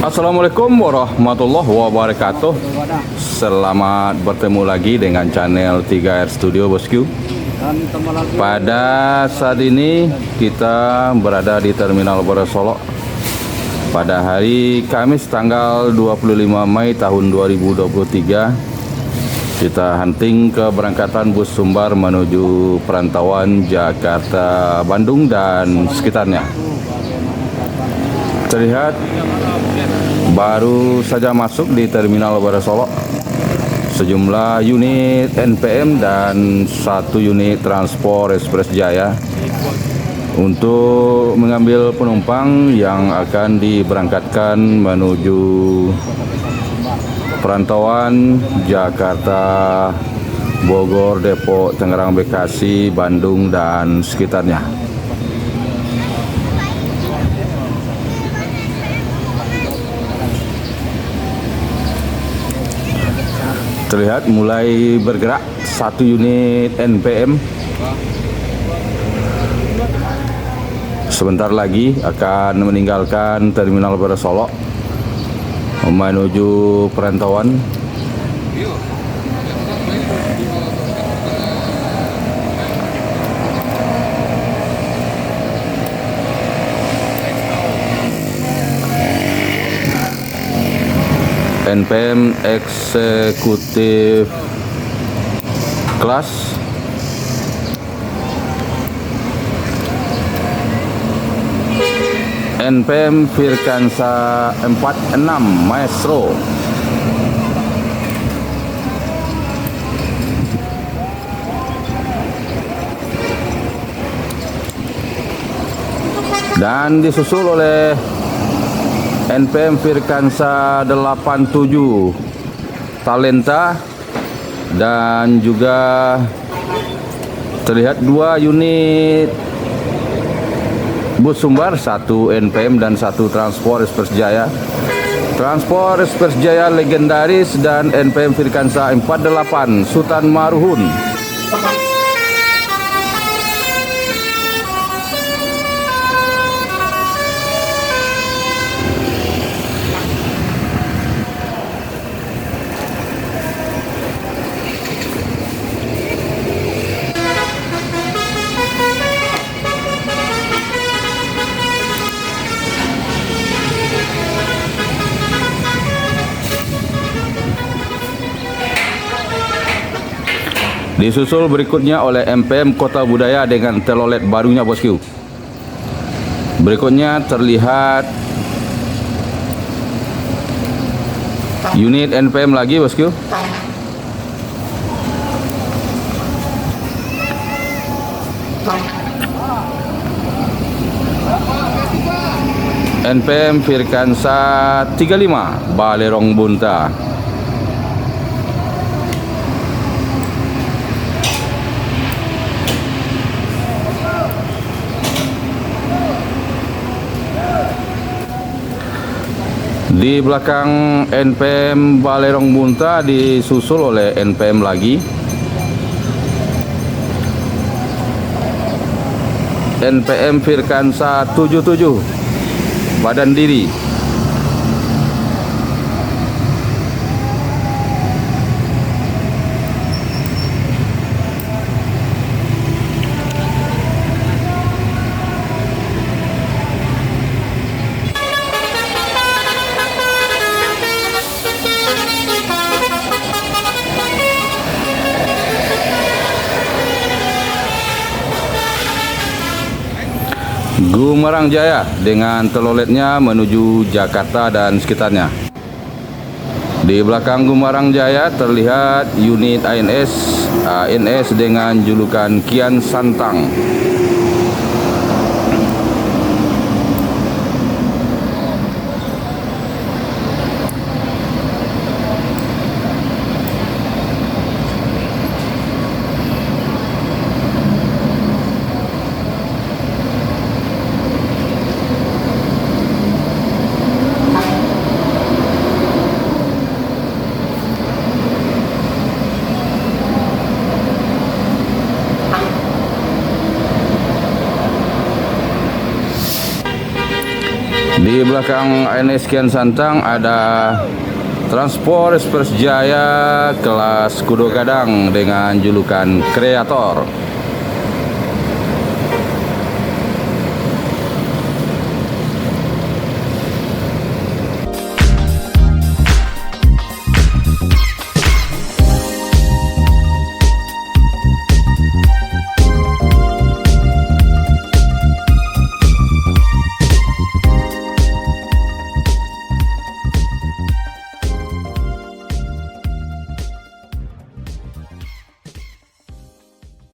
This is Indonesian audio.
Assalamualaikum warahmatullahi wabarakatuh. Selamat bertemu lagi dengan channel 3R Studio Bosku. Pada saat ini kita berada di Terminal Baru Solok pada hari Kamis tanggal 25 Mei tahun 2023. Kita hunting keberangkatan bus Sumbar menuju perantauan Jakarta, Bandung dan sekitarnya. Terlihat baru saja masuk di Terminal Baru Solok sejumlah unit NPM dan satu unit Transport Express Jaya untuk mengambil penumpang yang akan diberangkatkan menuju perantauan Jakarta, Bogor, Depok, Tangerang, Bekasi, Bandung dan sekitarnya. Terlihat mulai bergerak satu unit NPM. Sebentar lagi akan meninggalkan Terminal Baru Solok menuju perantauan. NPM eksekutif kelas NPM Firkansa 46 Maestro. Dan disusul oleh NPM Firkansa 87 Talenta, dan juga terlihat dua unit bus Sumbar, satu NPM dan satu Transport Express Jaya. Transport Express Jaya legendaris dan NPM Firkansa 48 Sultan Maruhun. Disusul berikutnya oleh NPM Kota Budaya dengan telolet barunya bosku. Berikutnya terlihat unit NPM lagi bosku. NPM Firkansa 35 Balerong Bunta. Di belakang NPM Balerong Bunta disusul oleh NPM lagi. NPM Firkansa 77 Badan Diri. Gumarang Jaya dengan teloletnya menuju Jakarta dan sekitarnya. Di belakang Gumarang Jaya terlihat unit ANS dengan julukan Kian Santang. Di belakang NS Kian Santang ada Transport Express Jaya kelas kudo gadang dengan julukan kreator.